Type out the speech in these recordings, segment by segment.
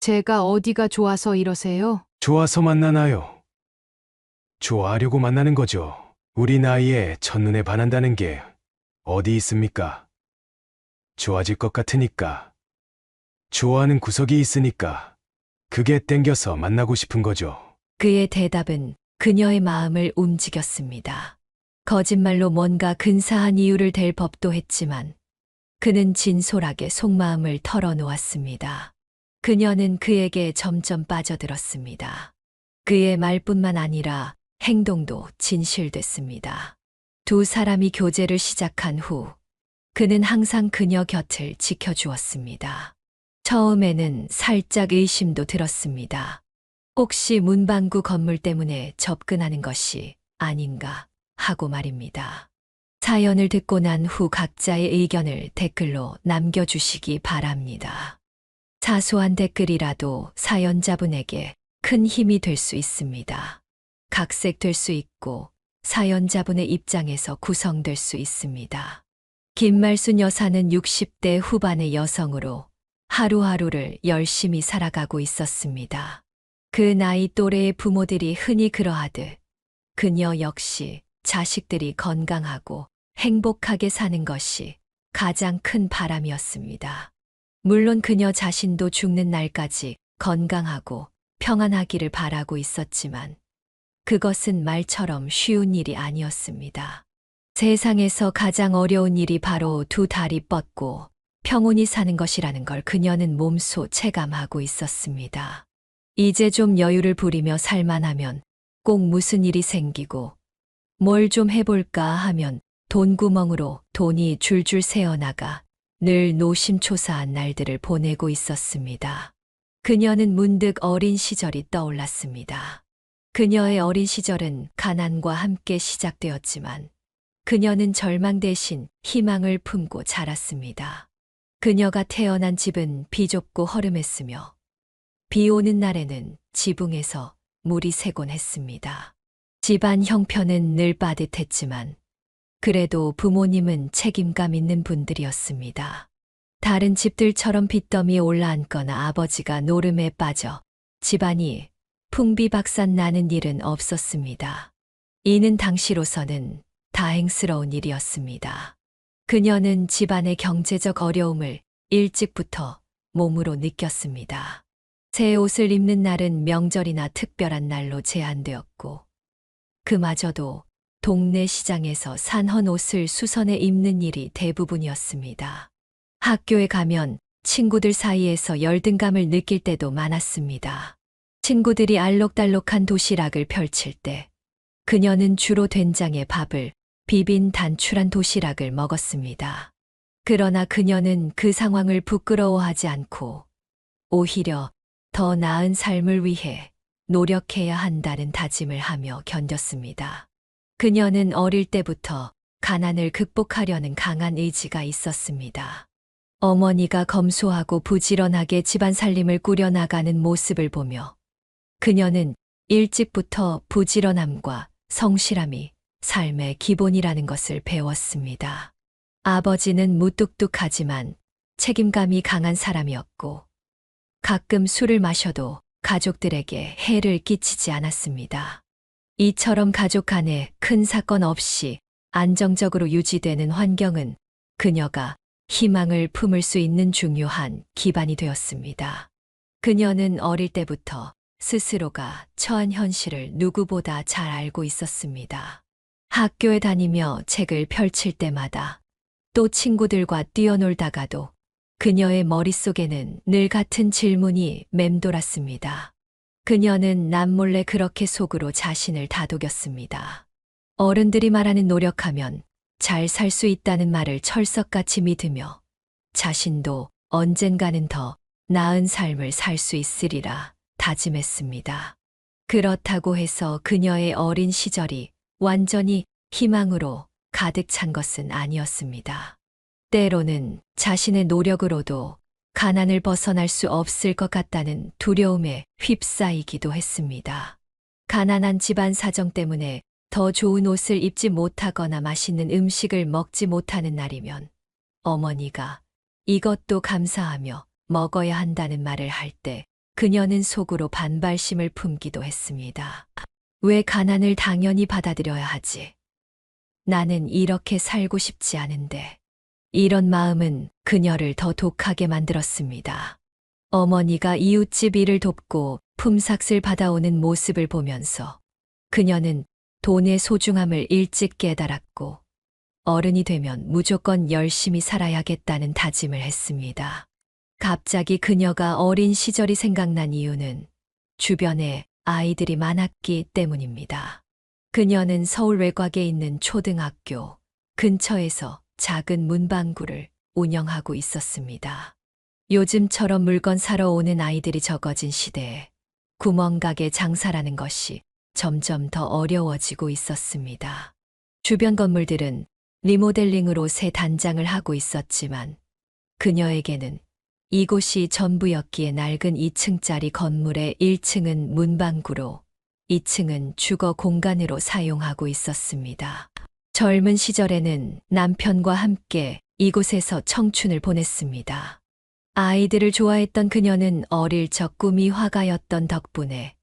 제가 어디가 좋아서 이러세요? 좋아서 만나나요? 좋아하려고 만나는 거죠. 우리 나이에 첫눈에 반한다는 게 어디 있습니까? 좋아질 것 같으니까. 좋아하는 구석이 있으니까. 그게 땡겨서 만나고 싶은 거죠. 그의 대답은 그녀의 마음을 움직였습니다. 거짓말로 뭔가 근사한 이유를 댈 법도 했지만 그는 진솔하게 속마음을 털어놓았습니다. 그녀는 그에게 점점 빠져들었습니다. 그의 말뿐만 아니라 행동도 진실됐습니다. 두 사람이 교제를 시작한 후 그는 항상 그녀 곁을 지켜주었습니다. 처음에는 살짝 의심도 들었습니다. 혹시 문방구 건물 때문에 접근하는 것이 아닌가 하고 말입니다. 사연을 듣고 난 후 각자의 의견을 댓글로 남겨주시기 바랍니다. 사소한 댓글이라도 사연자분에게 큰 힘이 될 수 있습니다. 각색될 수 있고 사연자분의 입장에서 구성될 수 있습니다. 김말순 여사는 60대 후반의 여성으로 하루하루를 열심히 살아가고 있었습니다. 그 나이 또래의 부모들이 흔히 그러하듯 그녀 역시 자식들이 건강하고 행복하게 사는 것이 가장 큰 바람이었습니다. 물론 그녀 자신도 죽는 날까지 건강하고 평안하기를 바라고 있었지만 그것은 말처럼 쉬운 일이 아니었습니다. 세상에서 가장 어려운 일이 바로 두 다리 뻗고 평온히 사는 것이라는 걸 그녀는 몸소 체감하고 있었습니다. 이제 좀 여유를 부리며 살만하면 꼭 무슨 일이 생기고 뭘 좀 해볼까 하면 돈구멍으로 돈이 줄줄 새어나가 늘 노심초사한 날들을 보내고 있었습니다. 그녀는 문득 어린 시절이 떠올랐습니다. 그녀의 어린 시절은 가난과 함께 시작되었지만 그녀는 절망 대신 희망을 품고 자랐습니다. 그녀가 태어난 집은 비좁고 허름했으며 비 오는 날에는 지붕에서 물이 새곤 했습니다. 집안 형편은 늘 빠듯했지만 그래도 부모님은 책임감 있는 분들이었습니다. 다른 집들처럼 빚더미에 올라앉거나 아버지가 노름에 빠져 집안이 풍비박산 나는 일은 없었습니다. 이는 당시로서는 다행스러운 일이었습니다. 그녀는 집안의 경제적 어려움을 일찍부터 몸으로 느꼈습니다. 새 옷을 입는 날은 명절이나 특별한 날로 제한되었고 그마저도 동네 시장에서 산헌 옷을 수선해 입는 일이 대부분이었습니다. 학교에 가면 친구들 사이에서 열등감을 느낄 때도 많았습니다. 친구들이 알록달록한 도시락을 펼칠 때 그녀는 주로 된장에 밥을 비빈 단출한 도시락을 먹었습니다. 그러나 그녀는 그 상황을 부끄러워하지 않고 오히려 더 나은 삶을 위해 노력해야 한다는 다짐을 하며 견뎠습니다. 그녀는 어릴 때부터 가난을 극복하려는 강한 의지가 있었습니다. 어머니가 검소하고 부지런하게 집안 살림을 꾸려나가는 모습을 보며 그녀는 일찍부터 부지런함과 성실함이 삶의 기본이라는 것을 배웠습니다. 아버지는 무뚝뚝하지만 책임감이 강한 사람이었고 가끔 술을 마셔도 가족들에게 해를 끼치지 않았습니다. 이처럼 가족 간에 큰 사건 없이 안정적으로 유지되는 환경은 그녀가 희망을 품을 수 있는 중요한 기반이 되었습니다. 그녀는 어릴 때부터 스스로가 처한 현실을 누구보다 잘 알고 있었습니다. 학교에 다니며 책을 펼칠 때마다 또 친구들과 뛰어놀다가도 그녀의 머릿속에는 늘 같은 질문이 맴돌았습니다. 그녀는 남몰래 그렇게 속으로 자신을 다독였습니다. 어른들이 말하는 노력하면 잘 살 수 있다는 말을 철석같이 믿으며 자신도 언젠가는 더 나은 삶을 살 수 있으리라 다짐했습니다. 그렇다고 해서 그녀의 어린 시절이 완전히 희망으로 가득 찬 것은 아니었습니다. 때로는 자신의 노력으로도 가난을 벗어날 수 없을 것 같다는 두려움에 휩싸이기도 했습니다. 가난한 집안 사정 때문에 더 좋은 옷을 입지 못하거나 맛있는 음식을 먹지 못하는 날이면 어머니가 이것도 감사하며 먹어야 한다는 말을 할 때 그녀는 속으로 반발심을 품기도 했습니다. 왜 가난을 당연히 받아들여야 하지? 나는 이렇게 살고 싶지 않은데. 이런 마음은 그녀를 더 독하게 만들었습니다. 어머니가 이웃집 일을 돕고 품삯을 받아오는 모습을 보면서 그녀는 돈의 소중함을 일찍 깨달았고 어른이 되면 무조건 열심히 살아야겠다는 다짐을 했습니다. 갑자기 그녀가 어린 시절이 생각난 이유는 주변에 아이들이 많았기 때문입니다. 그녀는 서울 외곽에 있는 초등학교 근처에서 작은 문방구를 운영하고 있었습니다. 요즘처럼 물건 사러 오는 아이들이 적어진 시대에 구멍가게 장사라는 것이 점점 더 어려워지고 있었습니다. 주변 건물들은 리모델링으로 새 단장을 하고 있었지만 그녀에게는 이곳이 전부였기에 낡은 2층짜리 건물의 1층은 문방구로 2층은 주거 공간으로 사용하고 있었습니다. 젊은 시절에는 남편과 함께 이곳에서 청춘을 보냈습니다. 아이들을 좋아했던 그녀는 어릴 적 꿈이 화가였던 덕분에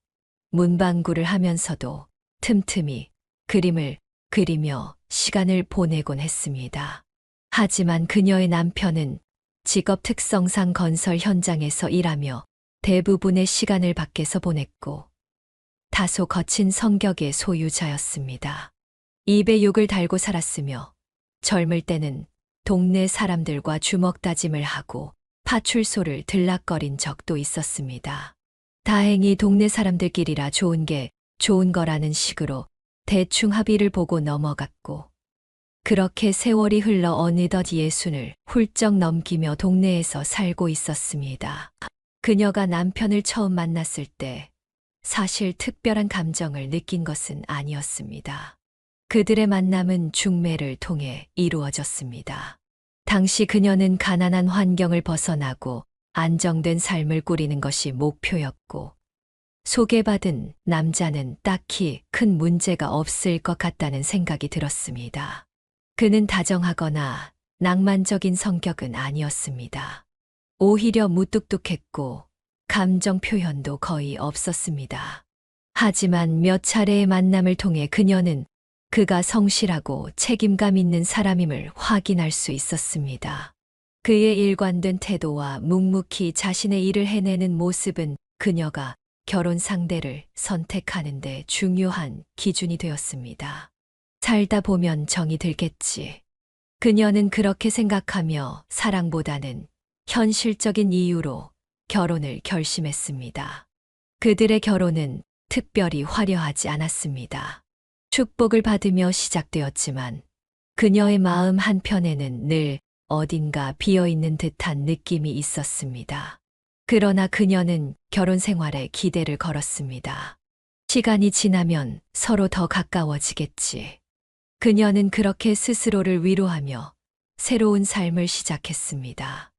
문방구를 하면서도 틈틈이 그림을 그리며 시간을 보내곤 했습니다. 하지만 그녀의 남편은 직업 특성상 건설 현장에서 일하며 대부분의 시간을 밖에서 보냈고 다소 거친 성격의 소유자였습니다. 입에 욕을 달고 살았으며 젊을 때는 동네 사람들과 주먹 다짐을 하고 파출소를 들락거린 적도 있었습니다. 다행히 동네 사람들끼리라 좋은 게 좋은 거라는 식으로 대충 합의를 보고 넘어갔고 그렇게 세월이 흘러 어느덧 60을 훌쩍 넘기며 동네에서 살고 있었습니다. 그녀가 남편을 처음 만났을 때 사실 특별한 감정을 느낀 것은 아니었습니다. 그들의 만남은 중매를 통해 이루어졌습니다. 당시 그녀는 가난한 환경을 벗어나고 안정된 삶을 꾸리는 것이 목표였고 소개받은 남자는 딱히 큰 문제가 없을 것 같다는 생각이 들었습니다. 그는 다정하거나 낭만적인 성격은 아니었습니다. 오히려 무뚝뚝했고 감정 표현도 거의 없었습니다. 하지만 몇 차례의 만남을 통해 그녀는 그가 성실하고 책임감 있는 사람임을 확인할 수 있었습니다. 그의 일관된 태도와 묵묵히 자신의 일을 해내는 모습은 그녀가 결혼 상대를 선택하는 데 중요한 기준이 되었습니다. 살다 보면 정이 들겠지. 그녀는 그렇게 생각하며 사랑보다는 현실적인 이유로 결혼을 결심했습니다. 그들의 결혼은 특별히 화려하지 않았습니다. 축복을 받으며 시작되었지만 그녀의 마음 한편에는 늘 어딘가 비어있는 듯한 느낌이 있었습니다. 그러나 그녀는 결혼 생활에 기대를 걸었습니다. 시간이 지나면 서로 더 가까워지겠지. 그녀는 그렇게 스스로를 위로하며 새로운 삶을 시작했습니다.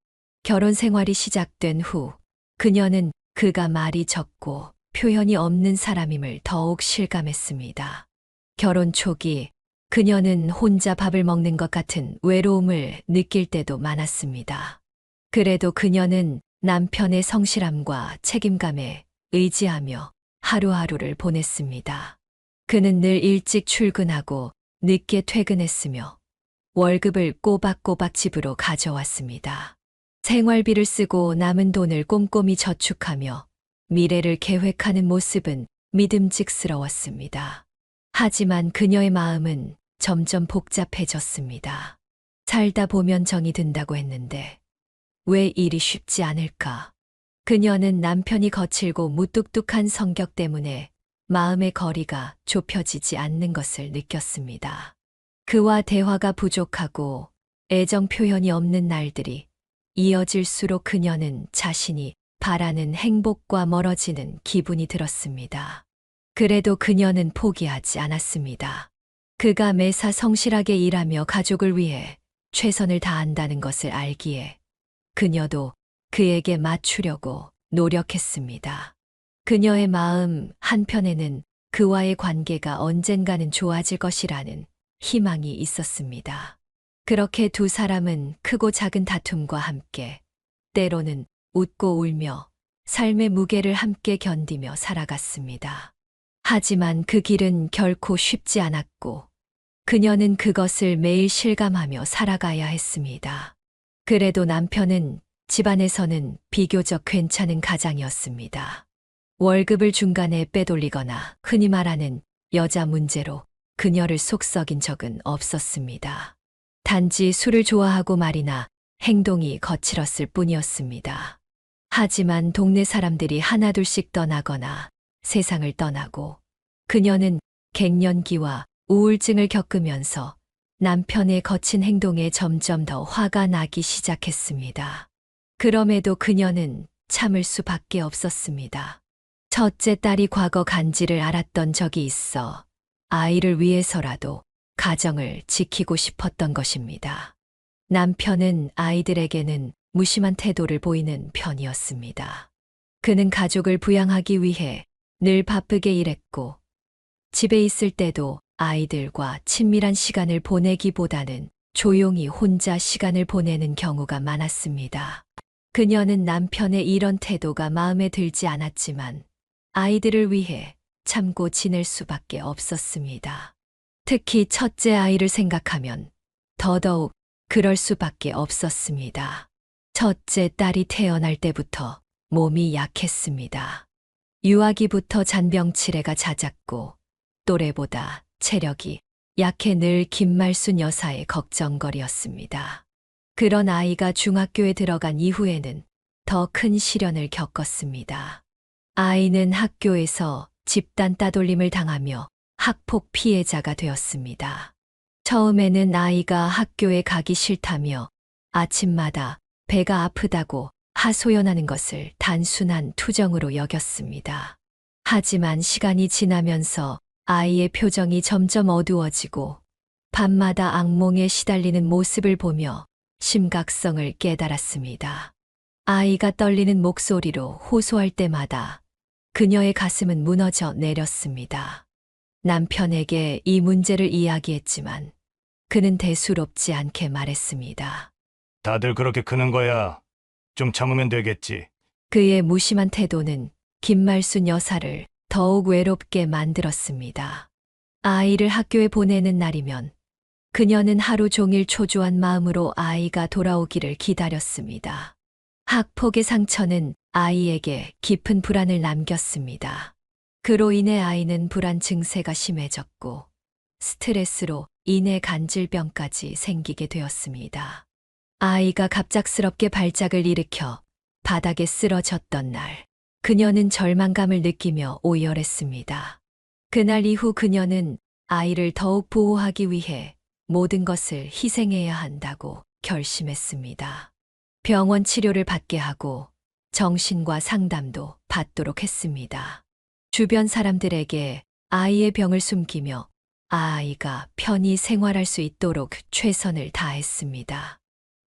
결혼 생활이 시작된 후 그녀는 그가 말이 적고 표현이 없는 사람임을 더욱 실감했습니다. 결혼 초기 그녀는 혼자 밥을 먹는 것 같은 외로움을 느낄 때도 많았습니다. 그래도 그녀는 남편의 성실함과 책임감에 의지하며 하루하루를 보냈습니다. 그는 늘 일찍 출근하고 늦게 퇴근했으며 월급을 꼬박꼬박 집으로 가져왔습니다. 생활비를 쓰고 남은 돈을 꼼꼼히 저축하며 미래를 계획하는 모습은 믿음직스러웠습니다. 하지만 그녀의 마음은 점점 복잡해졌습니다. 살다 보면 정이 든다고 했는데 왜 일이 쉽지 않을까? 그녀는 남편이 거칠고 무뚝뚝한 성격 때문에 마음의 거리가 좁혀지지 않는 것을 느꼈습니다. 그와 대화가 부족하고 애정 표현이 없는 날들이 이어질수록 그녀는 자신이 바라는 행복과 멀어지는 기분이 들었습니다. 그래도 그녀는 포기하지 않았습니다. 그가 매사 성실하게 일하며 가족을 위해 최선을 다한다는 것을 알기에 그녀도 그에게 맞추려고 노력했습니다. 그녀의 마음 한편에는 그와의 관계가 언젠가는 좋아질 것이라는 희망이 있었습니다. 그렇게 두 사람은 크고 작은 다툼과 함께 때로는 웃고 울며 삶의 무게를 함께 견디며 살아갔습니다. 하지만 그 길은 결코 쉽지 않았고 그녀는 그것을 매일 실감하며 살아가야 했습니다. 그래도 남편은 집안에서는 비교적 괜찮은 가장이었습니다. 월급을 중간에 빼돌리거나 흔히 말하는 여자 문제로 그녀를 속썩인 적은 없었습니다. 단지 술을 좋아하고 말이나 행동이 거칠었을 뿐이었습니다. 하지만 동네 사람들이 하나둘씩 떠나거나 세상을 떠나고 그녀는 갱년기와 우울증을 겪으면서 남편의 거친 행동에 점점 더 화가 나기 시작했습니다. 그럼에도 그녀는 참을 수밖에 없었습니다. 첫째 딸이 과거 간지를 알았던 적이 있어 아이를 위해서라도 가정을 지키고 싶었던 것입니다. 남편은 아이들에게는 무심한 태도를 보이는 편이었습니다. 그는 가족을 부양하기 위해 늘 바쁘게 일했고 집에 있을 때도 아이들과 친밀한 시간을 보내기보다는 조용히 혼자 시간을 보내는 경우가 많았습니다. 그녀는 남편의 이런 태도가 마음에 들지 않았지만 아이들을 위해 참고 지낼 수밖에 없었습니다. 특히 첫째 아이를 생각하면 더더욱 그럴 수밖에 없었습니다. 첫째 딸이 태어날 때부터 몸이 약했습니다. 유아기부터 잔병치레가 잦았고 또래보다 체력이 약해 늘 김말순 여사의 걱정거리였습니다. 그런 아이가 중학교에 들어간 이후에는 더 큰 시련을 겪었습니다. 아이는 학교에서 집단 따돌림을 당하며 학폭 피해자가 되었습니다. 처음에는 아이가 학교에 가기 싫다며 아침마다 배가 아프다고 하소연하는 것을 단순한 투정으로 여겼습니다. 하지만 시간이 지나면서 아이의 표정이 점점 어두워지고 밤마다 악몽에 시달리는 모습을 보며 심각성을 깨달았습니다. 아이가 떨리는 목소리로 호소할 때마다 그녀의 가슴은 무너져 내렸습니다. 남편에게 이 문제를 이야기했지만 그는 대수롭지 않게 말했습니다. 다들 그렇게 크는 거야. 좀 참으면 되겠지. 그의 무심한 태도는 김말순 여사를 더욱 외롭게 만들었습니다. 아이를 학교에 보내는 날이면 그녀는 하루 종일 초조한 마음으로 아이가 돌아오기를 기다렸습니다. 학폭의 상처는 아이에게 깊은 불안을 남겼습니다. 그로 인해 아이는 불안 증세가 심해졌고 스트레스로 인해 간질병까지 생기게 되었습니다. 아이가 갑작스럽게 발작을 일으켜 바닥에 쓰러졌던 날, 그녀는 절망감을 느끼며 오열했습니다. 그날 이후 그녀는 아이를 더욱 보호하기 위해 모든 것을 희생해야 한다고 결심했습니다. 병원 치료를 받게 하고 정신과 상담도 받도록 했습니다. 주변 사람들에게 아이의 병을 숨기며 아이가 편히 생활할 수 있도록 최선을 다했습니다.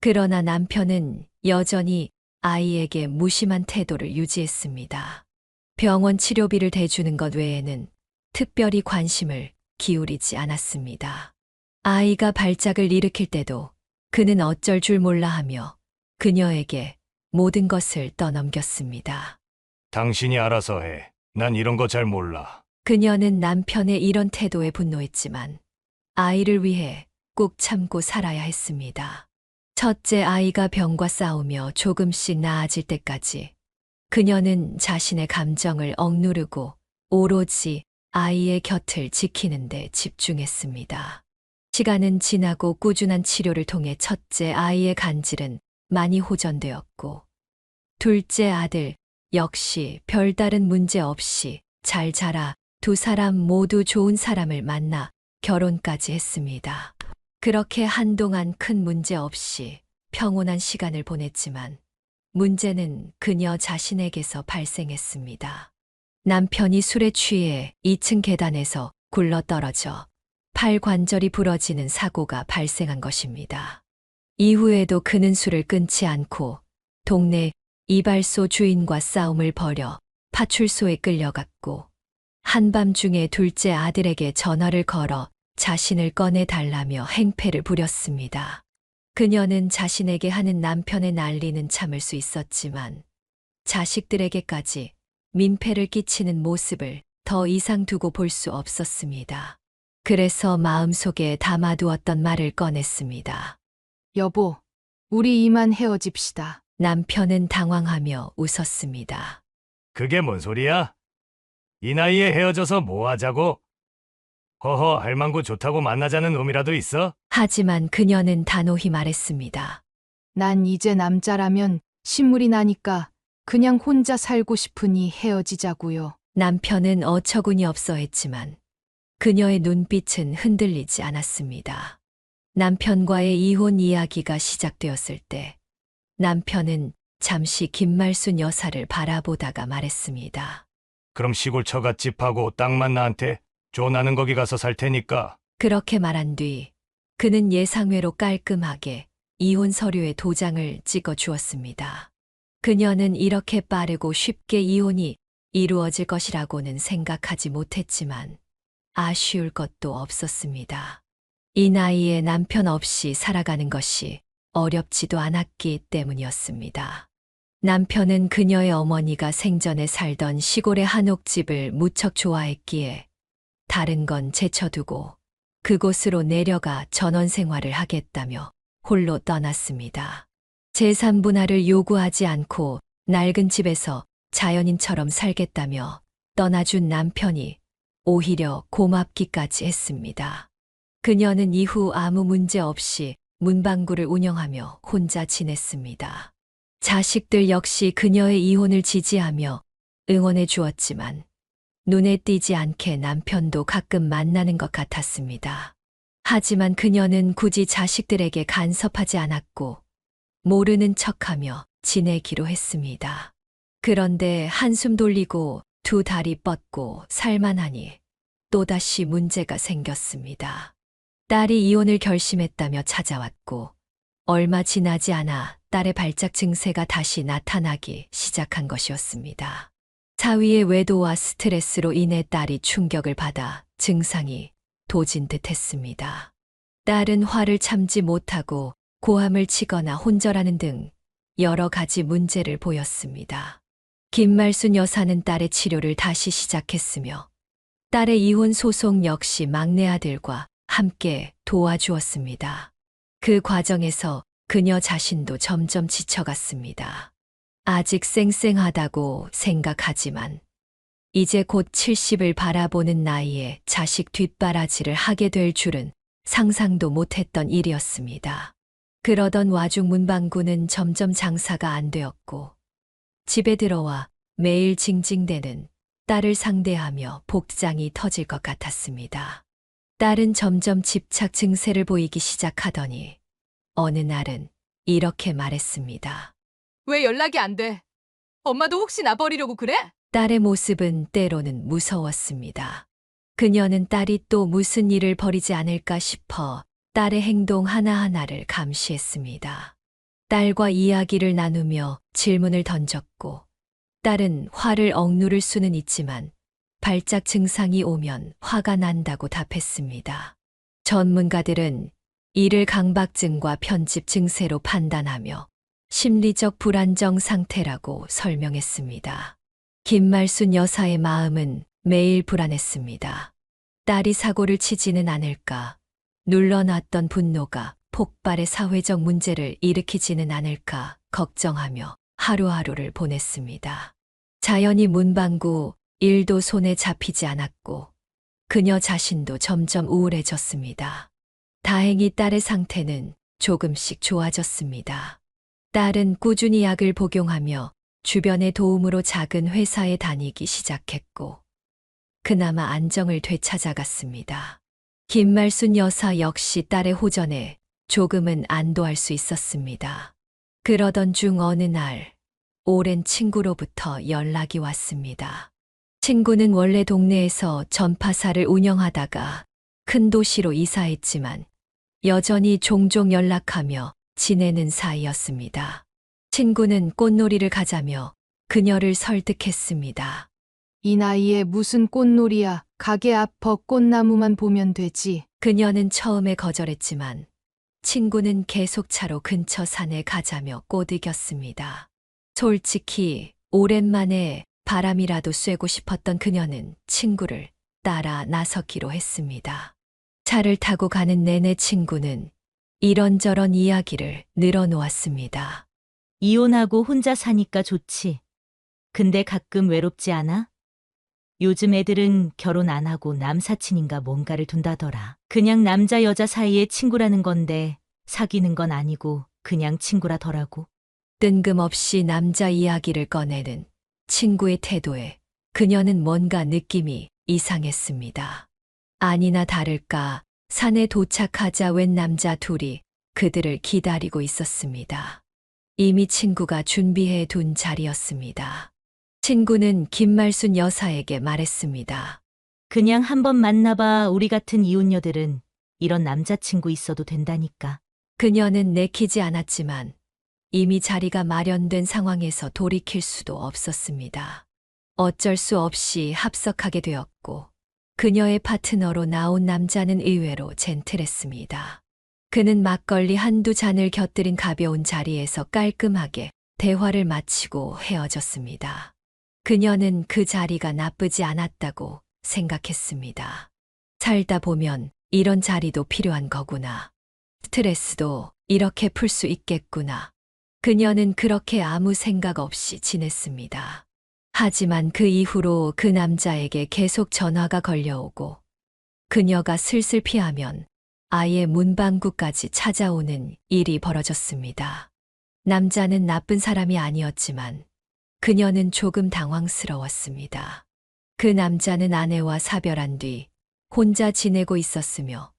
그러나 남편은 여전히 아이에게 무심한 태도를 유지했습니다. 병원 치료비를 대주는 것 외에는 특별히 관심을 기울이지 않았습니다. 아이가 발작을 일으킬 때도 그는 어쩔 줄 몰라 하며 그녀에게 모든 것을 떠넘겼습니다. 당신이 알아서 해. 난 이런 거 잘 몰라. 그녀는 남편의 이런 태도에 분노했지만 아이를 위해 꾹 참고 살아야 했습니다. 첫째 아이가 병과 싸우며 조금씩 나아질 때까지 그녀는 자신의 감정을 억누르고 오로지 아이의 곁을 지키는 데 집중했습니다. 시간은 지나고 꾸준한 치료를 통해 첫째 아이의 간질은 많이 호전되었고 둘째 아들 역시 별다른 문제 없이 잘 자라 두 사람 모두 좋은 사람을 만나 결혼까지 했습니다. 그렇게 한동안 큰 문제 없이 평온한 시간을 보냈지만 문제는 그녀 자신에게서 발생했습니다. 남편이 술에 취해 2층 계단에서 굴러떨어져 팔 관절이 부러지는 사고가 발생한 것입니다. 이후에도 그는 술을 끊지 않고 동네 이발소 주인과 싸움을 벌여 파출소에 끌려갔고 한밤중에 둘째 아들에게 전화를 걸어 자신을 꺼내달라며 행패를 부렸습니다. 그녀는 자신에게 하는 남편의 난리는 참을 수 있었지만 자식들에게까지 민폐를 끼치는 모습을 더 이상 두고 볼 수 없었습니다. 그래서 마음속에 담아두었던 말을 꺼냈습니다. 여보, 우리 이만 헤어집시다. 남편은 당황하며 웃었습니다. 그게 뭔 소리야? 이 나이에 헤어져서 뭐 하자고? 허허, 할망구 좋다고 만나자는 놈이라도 있어? 하지만 그녀는 단호히 말했습니다. 난 이제 남자라면 신물이 나니까 그냥 혼자 살고 싶으니 헤어지자고요. 남편은 어처구니 없어 했지만 그녀의 눈빛은 흔들리지 않았습니다. 남편과의 이혼 이야기가 시작되었을 때 남편은 잠시 김말순 여사를 바라보다가 말했습니다. 그럼 시골 처갓집하고 땅만 나한테 줘. 나는 거기 가서 살 테니까. 그렇게 말한 뒤 그는 예상외로 깔끔하게 이혼 서류에 도장을 찍어 주었습니다. 그녀는 이렇게 빠르고 쉽게 이혼이 이루어질 것이라고는 생각하지 못했지만 아쉬울 것도 없었습니다. 이 나이에 남편 없이 살아가는 것이 어렵지도 않았기 때문이었습니다. 남편은 그녀의 어머니가 생전에 살던 시골의 한옥집을 무척 좋아했기에 다른 건 제쳐두고 그곳으로 내려가 전원 생활을 하겠다며 홀로 떠났습니다. 재산 분할을 요구하지 않고 낡은 집에서 자연인처럼 살겠다며 떠나준 남편이 오히려 고맙기까지 했습니다. 그녀는 이후 아무 문제 없이 문방구를 운영하며 혼자 지냈습니다. 자식들 역시 그녀의 이혼을 지지하며 응원해 주었지만 눈에 띄지 않게 남편도 가끔 만나는 것 같았습니다. 하지만 그녀는 굳이 자식들에게 간섭하지 않았고 모르는 척하며 지내기로 했습니다. 그런데 한숨 돌리고 두 다리 뻗고 살만하니 또다시 문제가 생겼습니다. 딸이 이혼을 결심했다며 찾아왔고 얼마 지나지 않아 딸의 발작 증세가 다시 나타나기 시작한 것이었습니다. 사위의 외도와 스트레스로 인해 딸이 충격을 받아 증상이 도진 듯 했습니다. 딸은 화를 참지 못하고 고함을 치거나 혼절하는 등 여러 가지 문제를 보였습니다. 김말순 여사는 딸의 치료를 다시 시작했으며 딸의 이혼 소송 역시 막내 아들과 함께 도와주었습니다. 그 과정에서 그녀 자신도 점점 지쳐갔습니다. 아직 쌩쌩하다고 생각하지만 이제 곧 70을 바라보는 나이에 자식 뒷바라지를 하게 될 줄은 상상도 못했던 일이었습니다. 그러던 와중 문방구는 점점 장사가 안 되었고 집에 들어와 매일 징징대는 딸을 상대하며 복장이 터질 것 같았습니다. 딸은 점점 집착 증세를 보이기 시작하더니 어느 날은 이렇게 말했습니다. 왜 연락이 안 돼? 엄마도 혹시 나 버리려고 그래? 딸의 모습은 때로는 무서웠습니다. 그녀는 딸이 또 무슨 일을 벌이지 않을까 싶어 딸의 행동 하나하나를 감시했습니다. 딸과 이야기를 나누며 질문을 던졌고 딸은 화를 억누를 수는 있지만 발작 증상이 오면 화가 난다고 답했습니다. 전문가들은 이를 강박증과 편집 증세로 판단하며 심리적 불안정 상태라고 설명했습니다. 김말순 여사의 마음은 매일 불안했습니다. 딸이 사고를 치지는 않을까, 눌러놨던 분노가 폭발의 사회적 문제를 일으키지는 않을까 걱정하며 하루하루를 보냈습니다. 자연히 문방구 일도 손에 잡히지 않았고 그녀 자신도 점점 우울해졌습니다. 다행히 딸의 상태는 조금씩 좋아졌습니다. 딸은 꾸준히 약을 복용하며 주변의 도움으로 작은 회사에 다니기 시작했고 그나마 안정을 되찾아갔습니다. 김말순 여사 역시 딸의 호전에 조금은 안도할 수 있었습니다. 그러던 중 어느 날 오랜 친구로부터 연락이 왔습니다. 친구는 원래 동네에서 전파사를 운영하다가 큰 도시로 이사했지만 여전히 종종 연락하며 지내는 사이였습니다. 친구는 꽃놀이를 가자며 그녀를 설득했습니다. 이 나이에 무슨 꽃놀이야. 가게 앞 벚꽃나무만 보면 되지. 그녀는 처음에 거절했지만 친구는 계속 차로 근처 산에 가자며 꼬드겼습니다. 솔직히 오랜만에 바람이라도 쐬고 싶었던 그녀는 친구를 따라 나서기로 했습니다. 차를 타고 가는 내내 친구는 이런저런 이야기를 늘어놓았습니다. 이혼하고 혼자 사니까 좋지. 근데 가끔 외롭지 않아? 요즘 애들은 결혼 안 하고 남사친인가 뭔가를 둔다더라. 그냥 남자 여자 사이의 친구라는 건데 사귀는 건 아니고 그냥 친구라더라고. 뜬금없이 남자 이야기를 꺼내는 친구의 태도에 그녀는 뭔가 느낌이 이상했습니다. 아니나 다를까 산에 도착하자 웬 남자 둘이 그들을 기다리고 있었습니다. 이미 친구가 준비해 둔 자리였습니다. 친구는 김말순 여사에게 말했습니다. 그냥 한번 만나봐. 우리 같은 이혼녀들은 이런 남자친구 있어도 된다니까. 그녀는 내키지 않았지만 이미 자리가 마련된 상황에서 돌이킬 수도 없었습니다. 어쩔 수 없이 합석하게 되었고 그녀의 파트너로 나온 남자는 의외로 젠틀했습니다. 그는 막걸리 한두 잔을 곁들인 가벼운 자리에서 깔끔하게 대화를 마치고 헤어졌습니다. 그녀는 그 자리가 나쁘지 않았다고 생각했습니다. 살다 보면 이런 자리도 필요한 거구나. 스트레스도 이렇게 풀 수 있겠구나. 그녀는 그렇게 아무 생각 없이 지냈습니다. 하지만 그 이후로 그 남자에게 계속 전화가 걸려오고 그녀가 슬슬 피하면 아예 문방구까지 찾아오는 일이 벌어졌습니다. 남자는 나쁜 사람이 아니었지만 그녀는 조금 당황스러웠습니다. 그 남자는 아내와 사별한 뒤 혼자 지내고 있었으며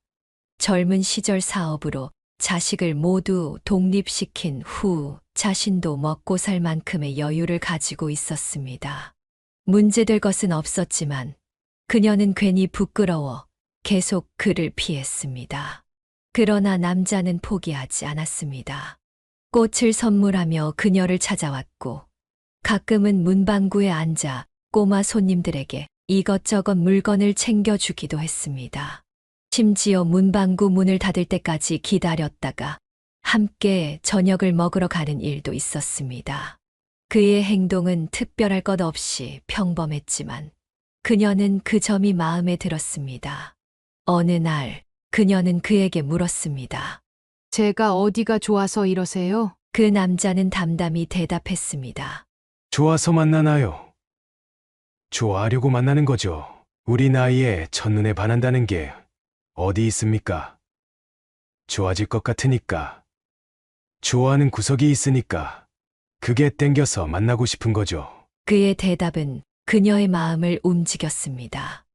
젊은 시절 사업으로 자식을 모두 독립시킨 후 자신도 먹고 살 만큼의 여유를 가지고 있었습니다. 문제될 것은 없었지만 그녀는 괜히 부끄러워 계속 그를 피했습니다. 그러나 남자는 포기하지 않았습니다. 꽃을 선물하며 그녀를 찾아왔고 가끔은 문방구에 앉아 꼬마 손님들에게 이것저것 물건을 챙겨주기도 했습니다. 심지어 문방구 문을 닫을 때까지 기다렸다가 함께 저녁을 먹으러 가는 일도 있었습니다. 그의 행동은 특별할 것 없이 평범했지만 그녀는 그 점이 마음에 들었습니다. 어느 날 그녀는 그에게 물었습니다. 제가 어디가 좋아서 이러세요? 그 남자는 담담히 대답했습니다. 좋아서 만나나요? 좋아하려고 만나는 거죠. 우리 나이에 첫눈에 반한다는 게 어디 있습니까? 좋아질 것 같으니까. 좋아하는 구석이 있으니까. 그게 땡겨서 만나고 싶은 거죠. 그의 대답은 그녀의 마음을 움직였습니다.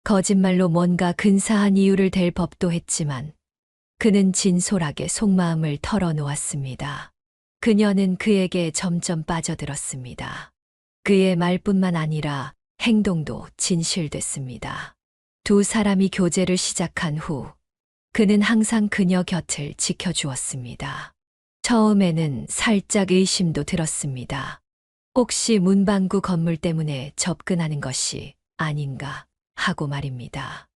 거짓말로 뭔가 근사한 이유를 댈 법도 했지만 그는 진솔하게 속마음을 털어놓았습니다. 그녀는 그에게 점점 빠져들었습니다. 그의 말뿐만 아니라 행동도 진실됐습니다. 두 사람이 교제를 시작한 후 그는 항상 그녀 곁을 지켜주었습니다. 처음에는 살짝 의심도 들었습니다. 혹시 문방구 건물 때문에 접근하는 것이 아닌가 하고 말입니다.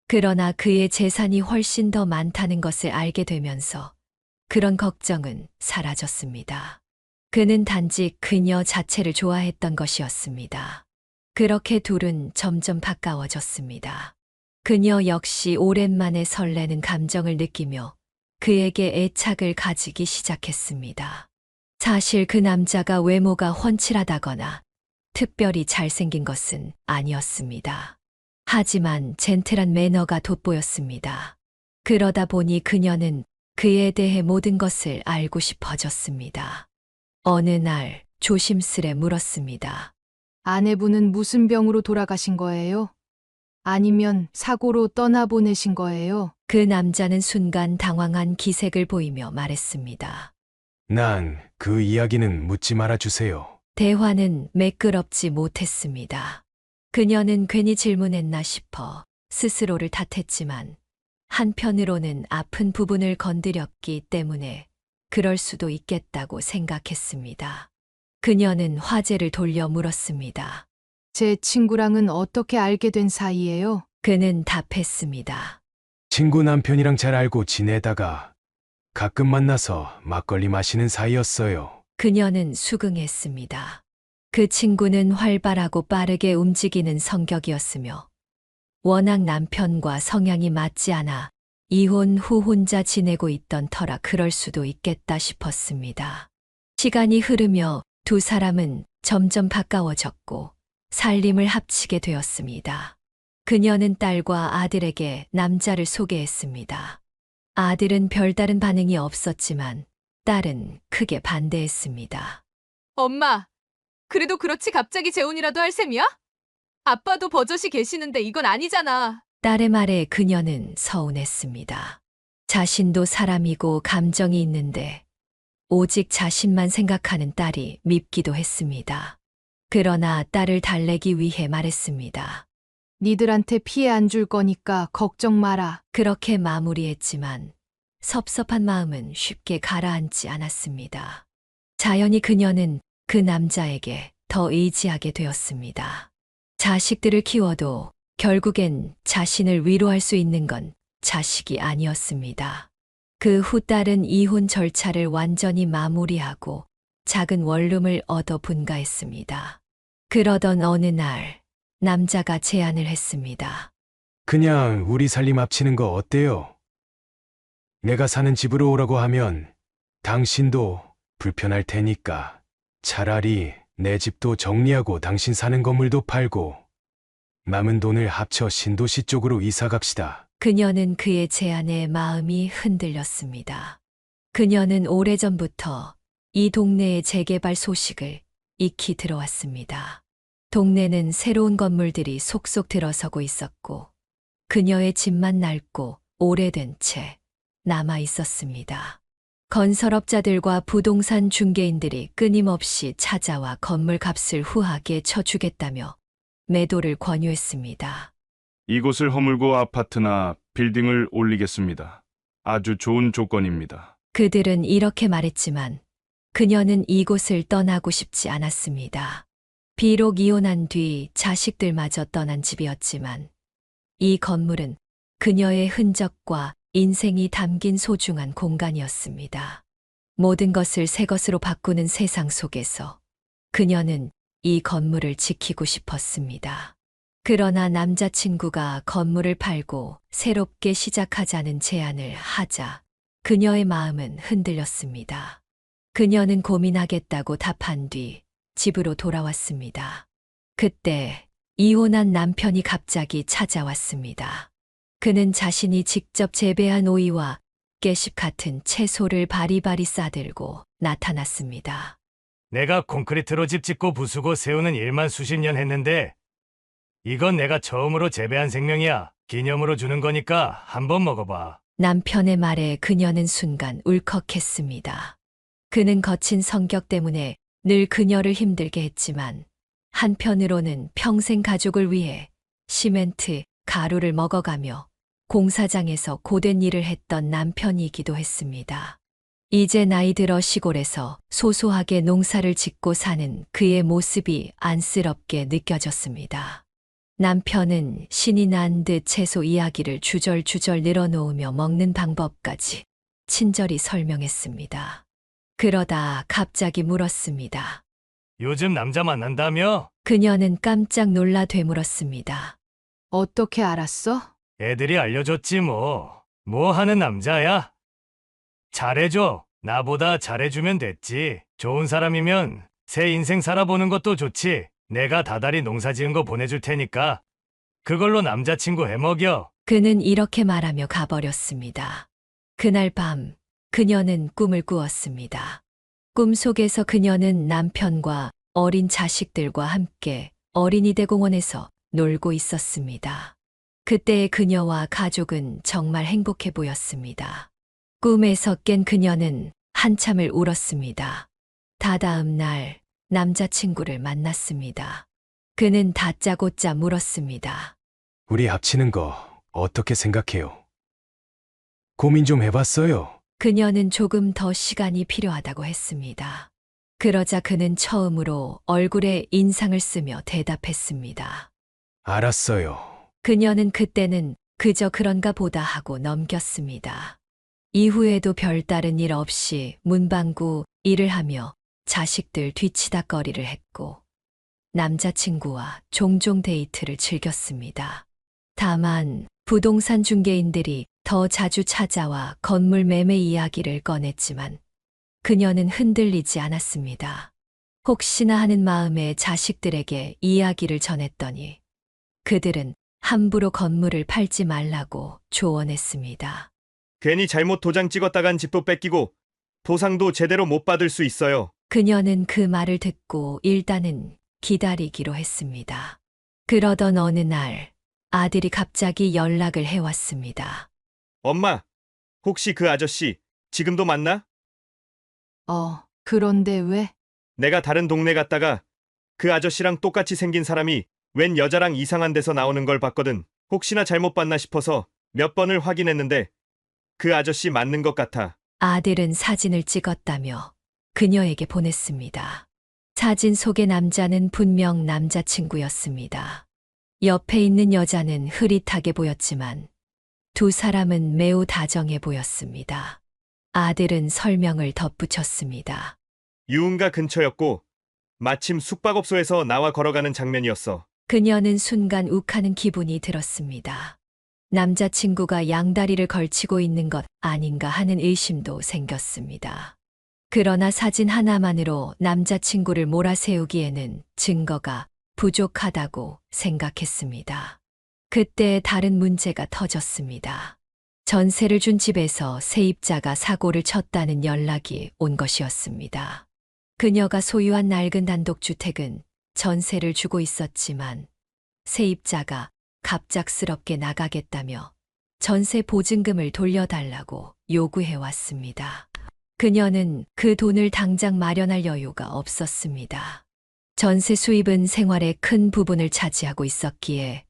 그러나 그의 재산이 훨씬 더 많다는 것을 알게 되면서 그런 걱정은 사라졌습니다. 그는 단지 그녀 자체를 좋아했던 것이었습니다. 그렇게 둘은 점점 가까워졌습니다. 그녀 역시 오랜만에 설레는 감정을 느끼며 그에게 애착을 가지기 시작했습니다. 사실 그 남자가 외모가 훤칠하다거나 특별히 잘생긴 것은 아니었습니다. 하지만 젠틀한 매너가 돋보였습니다. 그러다 보니 그녀는 그에 대해 모든 것을 알고 싶어졌습니다. 어느 날 조심스레 물었습니다. 아내분은 무슨 병으로 돌아가신 거예요? 아니면 사고로 떠나보내신 거예요? 그 남자는 순간 당황한 기색을 보이며 말했습니다. 난 그 이야기는 묻지 말아 주세요. 대화는 매끄럽지 못했습니다. 그녀는 괜히 질문했나 싶어 스스로를 탓했지만 한편으로는 아픈 부분을 건드렸기 때문에 그럴 수도 있겠다고 생각했습니다. 그녀는 화제를 돌려 물었습니다. 제 친구랑은 어떻게 알게 된 사이예요? 그는 답했습니다. 친구 남편이랑 잘 알고 지내다가 가끔 만나서 막걸리 마시는 사이였어요. 그녀는 수긍했습니다. 그 친구는 활발하고 빠르게 움직이는 성격이었으며 워낙 남편과 성향이 맞지 않아 이혼 후 혼자 지내고 있던 터라 그럴 수도 있겠다 싶었습니다. 시간이 흐르며 두 사람은 점점 가까워졌고 살림을 합치게 되었습니다. 그녀는 딸과 아들에게 남자를 소개했습니다. 아들은 별다른 반응이 없었지만 딸은 크게 반대했습니다. 엄마, 그래도 그렇지 갑자기 재혼이라도 할 셈이야? 아빠도 버젓이 계시는데 이건 아니잖아. 딸의 말에 그녀는 서운했습니다. 자신도 사람이고 감정이 있는데 오직 자신만 생각하는 딸이 밉기도 했습니다. 그러나 딸을 달래기 위해 말했습니다. 니들한테 피해 안 줄 거니까 걱정 마라. 그렇게 마무리했지만 섭섭한 마음은 쉽게 가라앉지 않았습니다. 자연히 그녀는 그 남자에게 더 의지하게 되었습니다. 자식들을 키워도 결국엔 자신을 위로할 수 있는 건 자식이 아니었습니다. 그 후 딸은 이혼 절차를 완전히 마무리하고 작은 원룸을 얻어 분가했습니다. 그러던 어느 날 남자가 제안을 했습니다. 그냥 우리 살림 합치는 거 어때요? 내가 사는 집으로 오라고 하면 당신도 불편할 테니까 차라리 내 집도 정리하고 당신 사는 건물도 팔고 남은 돈을 합쳐 신도시 쪽으로 이사 갑시다. 그녀는 그의 제안에 마음이 흔들렸습니다. 그녀는 오래전부터 이 동네의 재개발 소식을 익히 들어왔습니다. 동네는 새로운 건물들이 속속 들어서고 있었고 그녀의 집만 낡고 오래된 채 남아 있었습니다. 건설업자들과 부동산 중개인들이 끊임없이 찾아와 건물 값을 후하게 쳐주겠다며 매도를 권유했습니다. 이곳을 허물고 아파트나 빌딩을 올리겠습니다. 아주 좋은 조건입니다. 그들은 이렇게 말했지만 그녀는 이곳을 떠나고 싶지 않았습니다. 비록 이혼한 뒤 자식들마저 떠난 집이었지만 이 건물은 그녀의 흔적과 인생이 담긴 소중한 공간이었습니다. 모든 것을 새 것으로 바꾸는 세상 속에서 그녀는 이 건물을 지키고 싶었습니다. 그러나 남자친구가 건물을 팔고 새롭게 시작하자는 제안을 하자 그녀의 마음은 흔들렸습니다. 그녀는 고민하겠다고 답한 뒤 집으로 돌아왔습니다. 그때 이혼한 남편이 갑자기 찾아왔습니다. 그는 자신이 직접 재배한 오이와 깨씹 같은 채소를 바리바리 싸들고 나타났습니다. 내가 콘크리트로 집 짓고 부수고 세우는 일만 수십 년 했는데 이건 내가 처음으로 재배한 생명이야. 기념으로 주는 거니까 한번 먹어봐. 남편의 말에 그녀는 순간 울컥했습니다. 그는 거친 성격 때문에 늘 그녀를 힘들게 했지만 한편으로는 평생 가족을 위해 시멘트, 가루를 먹어가며 공사장에서 고된 일을 했던 남편이기도 했습니다. 이제 나이 들어 시골에서 소소하게 농사를 짓고 사는 그의 모습이 안쓰럽게 느껴졌습니다. 남편은 신이 난 듯 채소 이야기를 주절주절 늘어놓으며 먹는 방법까지 친절히 설명했습니다. 그러다 갑자기 물었습니다. 요즘 남자 만난다며? 그녀는 깜짝 놀라 되물었습니다. 어떻게 알았어? 애들이 알려줬지 뭐. 뭐 하는 남자야? 잘해줘. 나보다 잘해주면 됐지. 좋은 사람이면 새 인생 살아보는 것도 좋지. 내가 다달이 농사 지은 거 보내줄 테니까 그걸로 남자친구 해먹여. 그는 이렇게 말하며 가버렸습니다. 그날 밤 그녀는 꿈을 꾸었습니다. 꿈속에서 그녀는 남편과 어린 자식들과 함께 어린이 대공원에서 놀고 있었습니다. 그때의 그녀와 가족은 정말 행복해 보였습니다. 꿈에서 깬 그녀는 한참을 울었습니다. 다다음 날 남자친구를 만났습니다. 그는 다짜고짜 물었습니다. 우리 합치는 거 어떻게 생각해요? 고민 좀 해봤어요. 그녀는 조금 더 시간이 필요하다고 했습니다. 그러자 그는 처음으로 얼굴에 인상을 쓰며 대답했습니다. 알았어요. 그녀는 그때는 그저 그런가 보다 하고 넘겼습니다. 이후에도 별다른 일 없이 문방구 일을 하며 자식들 뒤치다꺼리를 했고 남자친구와 종종 데이트를 즐겼습니다. 다만 부동산 중개인들이 더 자주 찾아와 건물 매매 이야기를 꺼냈지만 그녀는 흔들리지 않았습니다. 혹시나 하는 마음에 자식들에게 이야기를 전했더니 그들은 함부로 건물을 팔지 말라고 조언했습니다. 괜히 잘못 도장 찍었다간 집도 뺏기고 보상도 제대로 못 받을 수 있어요. 그녀는 그 말을 듣고 일단은 기다리기로 했습니다. 그러던 어느 날 아들이 갑자기 연락을 해왔습니다. 엄마, 혹시 그 아저씨 지금도 만나? 그런데 왜? 내가 다른 동네 갔다가 그 아저씨랑 똑같이 생긴 사람이 웬 여자랑 이상한 데서 나오는 걸 봤거든. 혹시나 잘못 봤나 싶어서 몇 번을 확인했는데 그 아저씨 맞는 것 같아. 아들은 사진을 찍었다며 그녀에게 보냈습니다. 사진 속의 남자는 분명 남자친구였습니다. 옆에 있는 여자는 흐릿하게 보였지만 두 사람은 매우 다정해 보였습니다. 아들은 설명을 덧붙였습니다. 유흥가 근처였고 마침 숙박업소에서 나와 걸어가는 장면이었어. 그녀는 순간 욱하는 기분이 들었습니다. 남자친구가 양다리를 걸치고 있는 것 아닌가 하는 의심도 생겼습니다. 그러나 사진 하나만으로 남자친구를 몰아세우기에는 증거가 부족하다고 생각했습니다. 그때 다른 문제가 터졌습니다. 전세를 준 집에서 세입자가 사고를 쳤다는 연락이 온 것이었습니다. 그녀가 소유한 낡은 단독주택은 전세를 주고 있었지만 세입자가 갑작스럽게 나가겠다며 전세 보증금을 돌려달라고 요구해 왔습니다. 그녀는 그 돈을 당장 마련할 여유가 없었습니다. 전세 수입은 생활의 큰 부분을 차지하고 있었기에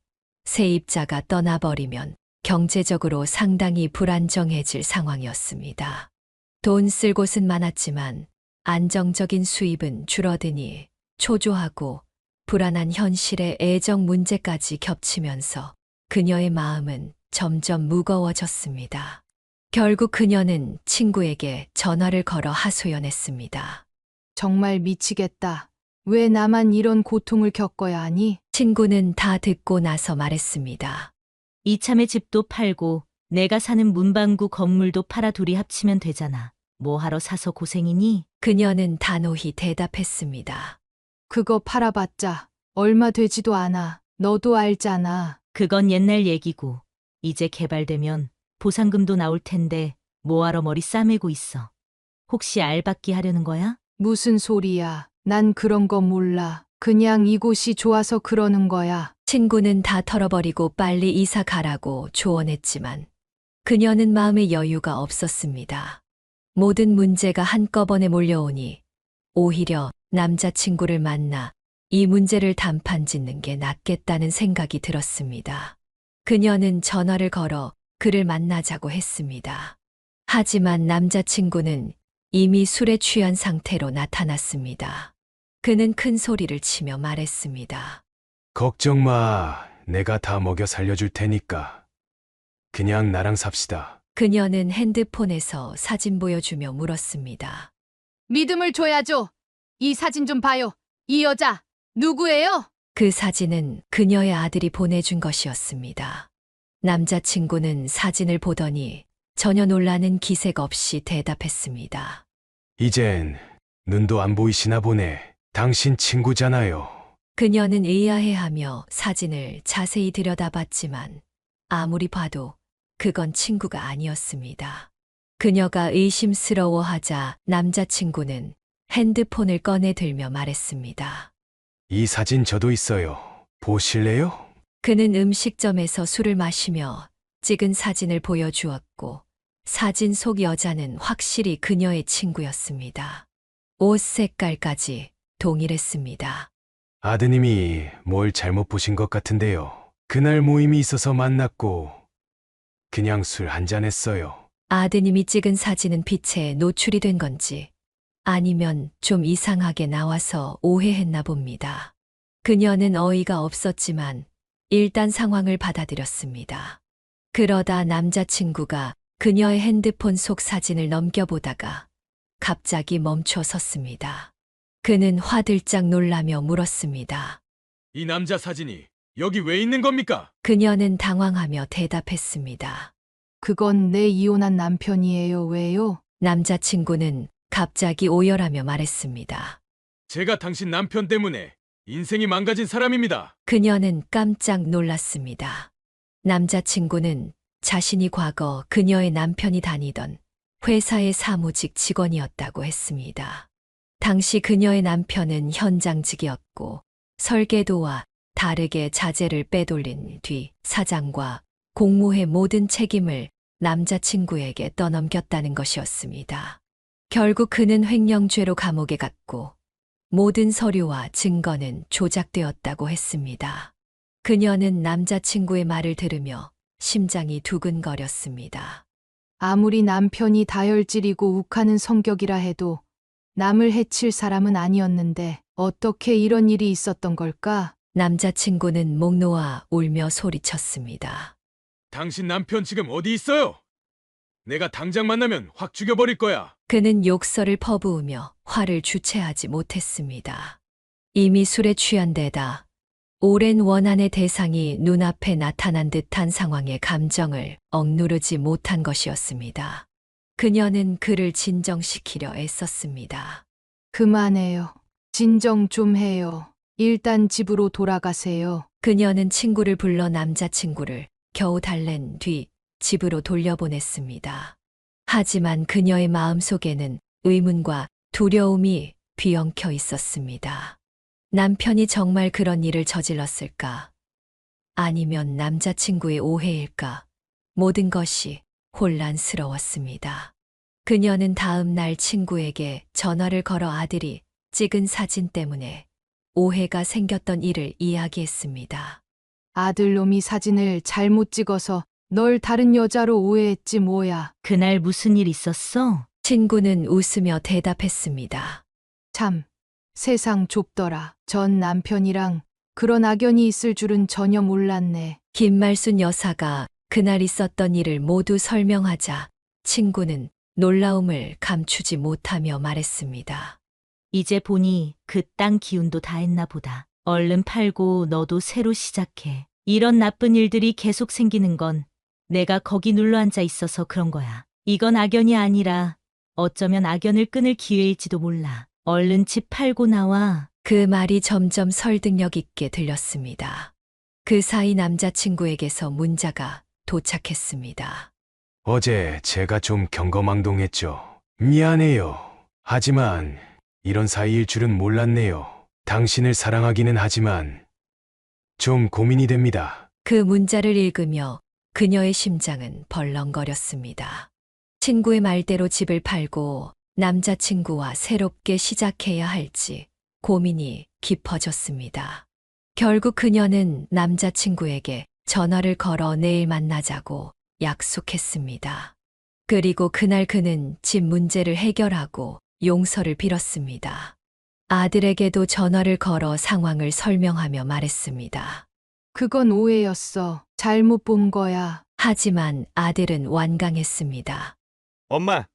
세입자가 떠나버리면 경제적으로 상당히 불안정해질 상황이었습니다. 돈 쓸 곳은 많았지만 안정적인 수입은 줄어드니 초조하고 불안한 현실의 애정 문제까지 겹치면서 그녀의 마음은 점점 무거워졌습니다. 결국 그녀는 친구에게 전화를 걸어 하소연했습니다. 정말 미치겠다. 왜 나만 이런 고통을 겪어야 하니? 친구는 다 듣고 나서 말했습니다. 이참에 집도 팔고 내가 사는 문방구 건물도 팔아 둘이 합치면 되잖아. 뭐하러 사서 고생이니? 그녀는 단호히 대답했습니다. 그거 팔아봤자 얼마 되지도 않아. 너도 알잖아. 그건 옛날 얘기고 이제 개발되면 보상금도 나올 텐데 뭐하러 머리 싸매고 있어. 혹시 알박기 하려는 거야? 무슨 소리야. 난 그런 거 몰라. 그냥 이곳이 좋아서 그러는 거야. 친구는 다 털어버리고 빨리 이사 가라고 조언했지만 그녀는 마음의 여유가 없었습니다. 모든 문제가 한꺼번에 몰려오니 오히려 남자친구를 만나 이 문제를 단판 짓는 게 낫겠다는 생각이 들었습니다. 그녀는 전화를 걸어 그를 만나자고 했습니다. 하지만 남자친구는 이미 술에 취한 상태로 나타났습니다. 그는 큰 소리를 치며 말했습니다. 걱정 마. 내가 다 먹여 살려줄 테니까. 그냥 나랑 삽시다. 그녀는 핸드폰에서 사진 보여주며 물었습니다. 믿음을 줘야죠. 이 사진 좀 봐요. 이 여자 누구예요? 그 사진은 그녀의 아들이 보내준 것이었습니다. 남자친구는 사진을 보더니 전혀 놀라는 기색 없이 대답했습니다. 이젠 눈도 안 보이시나 보네. 당신 친구잖아요. 그녀는 의아해하며 사진을 자세히 들여다봤지만 아무리 봐도 그건 친구가 아니었습니다. 그녀가 의심스러워하자 남자친구는 핸드폰을 꺼내 들며 말했습니다. 이 사진 저도 있어요. 보실래요? 그는 음식점에서 술을 마시며 찍은 사진을 보여주었고 사진 속 여자는 확실히 그녀의 친구였습니다. 옷 색깔까지 동일했습니다. 아드님이 뭘 잘못 보신 것 같은데요. 그날 모임이 있어서 만났고 그냥 술 한잔 했어요. 아드님이 찍은 사진은 빛에 노출이 된 건지 아니면 좀 이상하게 나와서 오해했나 봅니다. 그녀는 어이가 없었지만 일단 상황을 받아들였습니다. 그러다 남자친구가 그녀의 핸드폰 속 사진을 넘겨보다가 갑자기 멈춰 섰습니다. 그는 화들짝 놀라며 물었습니다. 이 남자 사진이 여기 왜 있는 겁니까? 그녀는 당황하며 대답했습니다. 그건 내 이혼한 남편이에요. 왜요? 남자친구는 갑자기 오열하며 말했습니다. 제가 당신 남편 때문에 인생이 망가진 사람입니다. 그녀는 깜짝 놀랐습니다. 남자친구는 자신이 과거 그녀의 남편이 다니던 회사의 사무직 직원이었다고 했습니다. 당시 그녀의 남편은 현장직이었고 설계도와 다르게 자재를 빼돌린 뒤 사장과 공무의 모든 책임을 남자친구에게 떠넘겼다는 것이었습니다. 결국 그는 횡령죄로 감옥에 갔고 모든 서류와 증거는 조작되었다고 했습니다. 그녀는 남자친구의 말을 들으며 심장이 두근거렸습니다. 아무리 남편이 다혈질이고 욱하는 성격이라 해도 남을 해칠 사람은 아니었는데 어떻게 이런 일이 있었던 걸까? 남자친구는 목 놓아 울며 소리쳤습니다. 당신 남편 지금 어디 있어요? 내가 당장 만나면 확 죽여버릴 거야. 그는 욕설을 퍼부으며 화를 주체하지 못했습니다. 이미 술에 취한 데다 오랜 원한의 대상이 눈앞에 나타난 듯한 상황에 감정을 억누르지 못한 것이었습니다. 그녀는 그를 진정시키려 애썼습니다. 그만해요. 진정 좀 해요. 일단 집으로 돌아가세요. 그녀는 친구를 불러 남자친구를 겨우 달랜 뒤 집으로 돌려보냈습니다. 하지만 그녀의 마음속에는 의문과 두려움이 뒤엉켜 있었습니다. 남편이 정말 그런 일을 저질렀을까? 아니면 남자친구의 오해일까? 모든 것이 혼란스러웠습니다. 그녀는 다음 날 친구에게 전화를 걸어 아들이 찍은 사진 때문에 오해가 생겼던 일을 이야기했습니다. 아들놈이 사진을 잘못 찍어서 널 다른 여자로 오해했지 뭐야. 그날 무슨 일 있었어? 친구는 웃으며 대답했습니다. 참, 세상 좁더라. 전 남편이랑 그런 악연이 있을 줄은 전혀 몰랐네. 김말순 여사가 그날 있었던 일을 모두 설명하자 친구는 놀라움을 감추지 못하며 말했습니다. 이제 보니 그 땅 기운도 다 했나 보다. 얼른 팔고 너도 새로 시작해. 이런 나쁜 일들이 계속 생기는 건 내가 거기 눌러앉아 있어서 그런 거야. 이건 악연이 아니라 어쩌면 악연을 끊을 기회일지도 몰라. 얼른 집 팔고 나와. 그 말이 점점 설득력 있게 들렸습니다. 그 사이 남자친구에게서 문자가 도착했습니다. 어제 제가 좀 경거망동했죠. 미안해요. 하지만 이런 사이일 줄은 몰랐네요. 당신을 사랑하기는 하지만 좀 고민이 됩니다. 그 문자를 읽으며 그녀의 심장은 벌렁거렸습니다. 친구의 말대로 집을 팔고 남자친구와 새롭게 시작해야 할지 고민이 깊어졌습니다. 결국 그녀는 남자친구에게 전화를 걸어 내일 만나자고 약속했습니다. 그리고 그날 그는 집 문제를 해결하고 용서를 빌었습니다. 아들에게도 전화를 걸어 상황을 설명하며 말했습니다. 그건 오해였어. 잘못 본 거야. 하지만 아들은 완강했습니다. 엄마,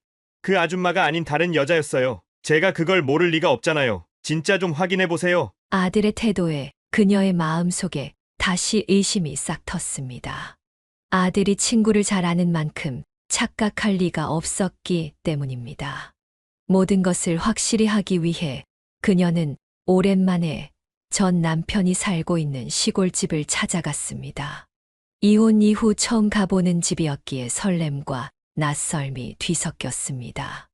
그 아줌마가 아닌 다른 여자였어요. 제가 그걸 모를 리가 없잖아요. 진짜 좀 확인해 보세요. 아들의 태도에 그녀의 마음속에 다시 의심이 싹 텄습니다. 아들이 친구를 잘 아는 만큼 착각할 리가 없었기 때문입니다. 모든 것을 확실히 하기 위해 그녀는 오랜만에 전 남편이 살고 있는 시골집을 찾아갔습니다. 이혼 이후 처음 가보는 집이었기에 설렘과 낯설미 뒤섞였습니다.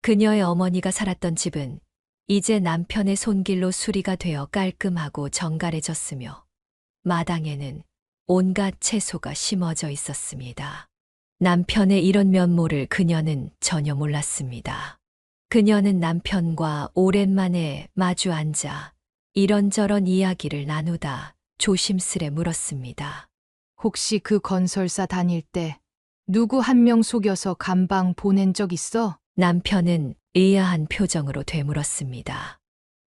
그녀의 어머니가 살았던 집은 이제 남편의 손길로 수리가 되어 깔끔하고 정갈해졌으며 마당에는 온갖 채소가 심어져 있었습니다. 남편의 이런 면모를 그녀는 전혀 몰랐습니다. 그녀는 남편과 오랜만에 마주 앉아 이런저런 이야기를 나누다 조심스레 물었습니다. 혹시 그 건설사 다닐 때 누구 한 명 속여서 감방 보낸 적 있어? 남편은 의아한 표정으로 되물었습니다.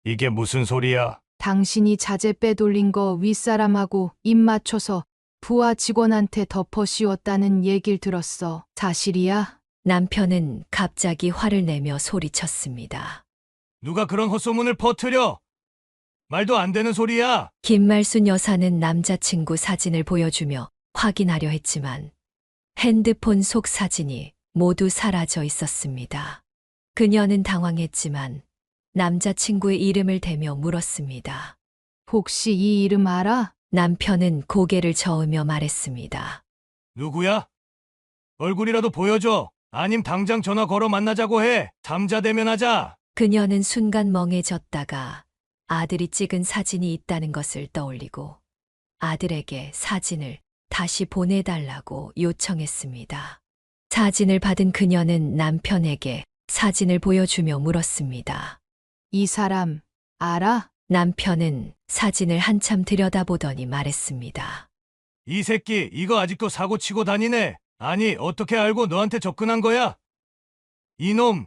이게 무슨 소리야? 당신이 자재 빼돌린 거 윗사람하고 입 맞춰서 부하 직원한테 덮어 씌웠다는 얘길 들었어. 사실이야? 남편은 갑자기 화를 내며 소리쳤습니다. 누가 그런 헛소문을 퍼뜨려? 말도 안 되는 소리야. 김말순 여사는 남자친구 사진을 보여주며 확인하려 했지만 핸드폰 속 사진이 모두 사라져 있었습니다. 그녀는 당황했지만 남자친구의 이름을 대며 물었습니다. 혹시 이 이름 알아? 남편은 고개를 저으며 말했습니다. 누구야? 얼굴이라도 보여줘. 아님 당장 전화 걸어 만나자고 해. 잠자 대면하자. 그녀는 순간 멍해졌다가 아들이 찍은 사진이 있다는 것을 떠올리고 아들에게 사진을 다시 보내달라고 요청했습니다. 사진을 받은 그녀는 남편에게 사진을 보여주며 물었습니다. 이 사람 알아? 남편은 사진을 한참 들여다보더니 말했습니다. 이 새끼 이거 아직도 사고 치고 다니네. 아니 어떻게 알고 너한테 접근한 거야? 이놈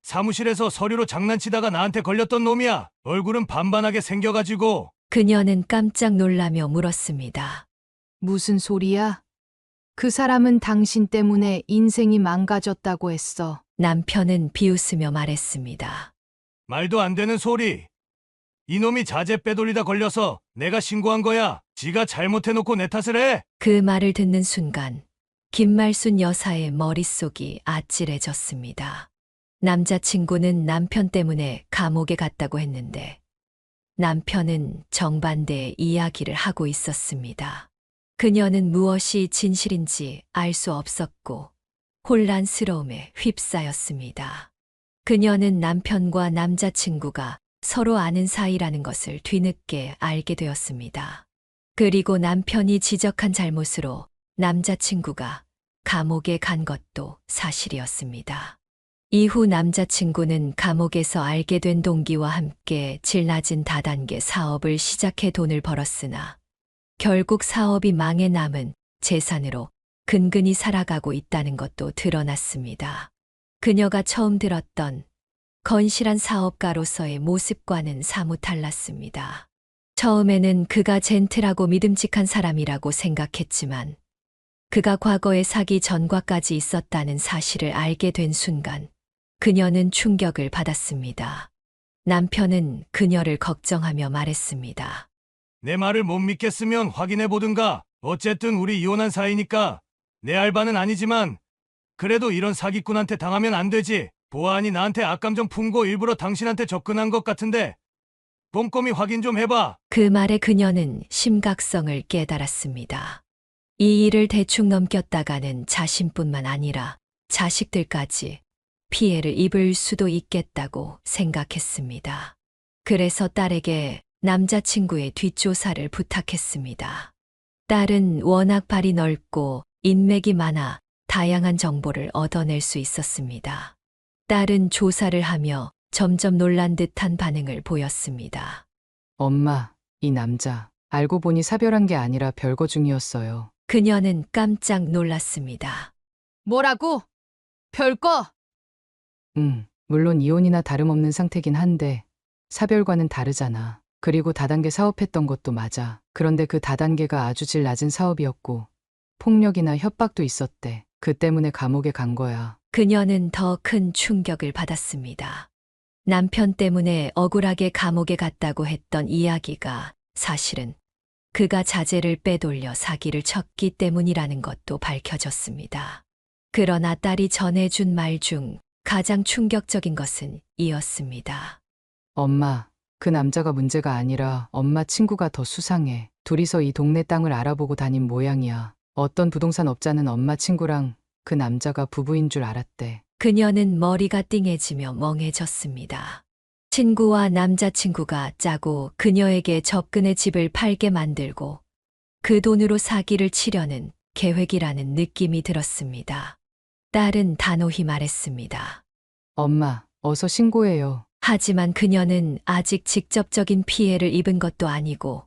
사무실에서 서류로 장난치다가 나한테 걸렸던 놈이야. 얼굴은 반반하게 생겨가지고. 그녀는 깜짝 놀라며 물었습니다. 무슨 소리야? 그 사람은 당신 때문에 인생이 망가졌다고 했어. 남편은 비웃으며 말했습니다. 말도 안 되는 소리. 이놈이 자재 빼돌리다 걸려서 내가 신고한 거야. 지가 잘못해놓고 내 탓을 해. 그 말을 듣는 순간 김말순 여사의 머릿속이 아찔해졌습니다. 남자친구는 남편 때문에 감옥에 갔다고 했는데 남편은 정반대의 이야기를 하고 있었습니다. 그녀는 무엇이 진실인지 알 수 없었고 혼란스러움에 휩싸였습니다. 그녀는 남편과 남자친구가 서로 아는 사이라는 것을 뒤늦게 알게 되었습니다. 그리고 남편이 지적한 잘못으로 남자친구가 감옥에 간 것도 사실이었습니다. 이후 남자친구는 감옥에서 알게 된 동기와 함께 질 낮은 다단계 사업을 시작해 돈을 벌었으나 결국 사업이 망해 남은 재산으로 근근히 살아가고 있다는 것도 드러났습니다. 그녀가 처음 들었던 건실한 사업가로서의 모습과는 사뭇 달랐습니다. 처음에는 그가 젠틀하고 믿음직한 사람이라고 생각했지만 그가 과거에 사기 전과까지 있었다는 사실을 알게 된 순간 그녀는 충격을 받았습니다. 남편은 그녀를 걱정하며 말했습니다. 내 말을 못 믿겠으면 확인해 보든가. 어쨌든 우리 이혼한 사이니까 내 알바는 아니지만 그래도 이런 사기꾼한테 당하면 안 되지. 보아하니 나한테 악감정 품고 일부러 당신한테 접근한 것 같은데 꼼꼼히 확인 좀 해봐. 그 말에 그녀는 심각성을 깨달았습니다. 이 일을 대충 넘겼다가는 자신뿐만 아니라 자식들까지 피해를 입을 수도 있겠다고 생각했습니다. 그래서 딸에게 남자친구의 뒷조사를 부탁했습니다. 딸은 워낙 발이 넓고 인맥이 많아 다양한 정보를 얻어낼 수 있었습니다. 딸은 조사를 하며 점점 놀란 듯한 반응을 보였습니다. 엄마, 이 남자 알고 보니 사별한 게 아니라 별거 중이었어요. 그녀는 깜짝 놀랐습니다. 뭐라고? 별거? 물론 이혼이나 다름없는 상태긴 한데 사별과는 다르잖아. 그리고 다단계 사업했던 것도 맞아. 그런데 그 다단계가 아주 질 낮은 사업이었고 폭력이나 협박도 있었대. 그 때문에 감옥에 간 거야. 그녀는 더 큰 충격을 받았습니다. 남편 때문에 억울하게 감옥에 갔다고 했던 이야기가 사실은 그가 자재를 빼돌려 사기를 쳤기 때문이라는 것도 밝혀졌습니다. 그러나 딸이 전해준 말 중 가장 충격적인 것은 이었습니다. 엄마, 그 남자가 문제가 아니라 엄마 친구가 더 수상해. 둘이서 이 동네 땅을 알아보고 다닌 모양이야. 어떤 부동산 업자는 엄마 친구랑 그 남자가 부부인 줄 알았대. 그녀는 머리가 띵해지며 멍해졌습니다. 친구와 남자친구가 짜고 그녀에게 접근의 집을 팔게 만들고 그 돈으로 사기를 치려는 계획이라는 느낌이 들었습니다. 딸은 단호히 말했습니다. 엄마, 어서 신고해요. 하지만 그녀는 아직 직접적인 피해를 입은 것도 아니고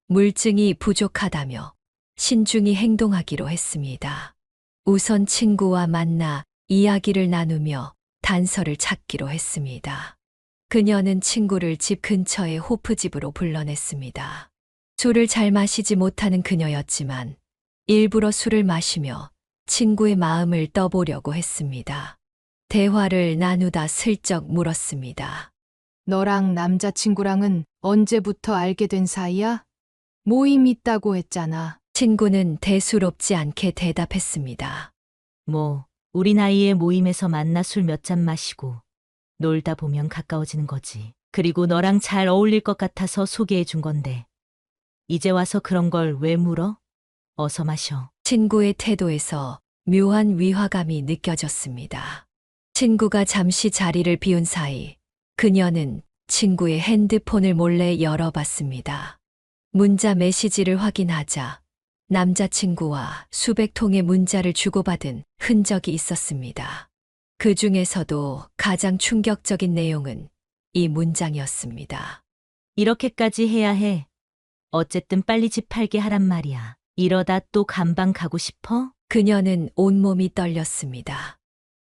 물증이 부족하다며 신중히 행동하기로 했습니다. 우선 친구와 만나 이야기를 나누며 단서를 찾기로 했습니다. 그녀는 친구를 집 근처의 호프집으로 불러냈습니다. 술을 잘 마시지 못하는 그녀였지만 일부러 술을 마시며 친구의 마음을 떠보려고 했습니다. 대화를 나누다 슬쩍 물었습니다. 너랑 남자친구랑은 언제부터 알게 된 사이야? 모임 있다고 했잖아. 친구는 대수롭지 않게 대답했습니다. 뭐, 우리 나이에 모임에서 만나 술 몇 잔 마시고 놀다 보면 가까워지는 거지. 그리고 너랑 잘 어울릴 것 같아서 소개해 준 건데. 이제 와서 그런 걸 왜 물어? 어서 마셔. 친구의 태도에서 묘한 위화감이 느껴졌습니다. 친구가 잠시 자리를 비운 사이 그녀는 친구의 핸드폰을 몰래 열어봤습니다. 문자 메시지를 확인하자 남자친구와 수백 통의 문자를 주고받은 흔적이 있었습니다. 그 중에서도 가장 충격적인 내용은 이 문장이었습니다. 이렇게까지 해야 해. 어쨌든 빨리 집 팔게 하란 말이야. 이러다 또 감방 가고 싶어? 그녀는 온몸이 떨렸습니다.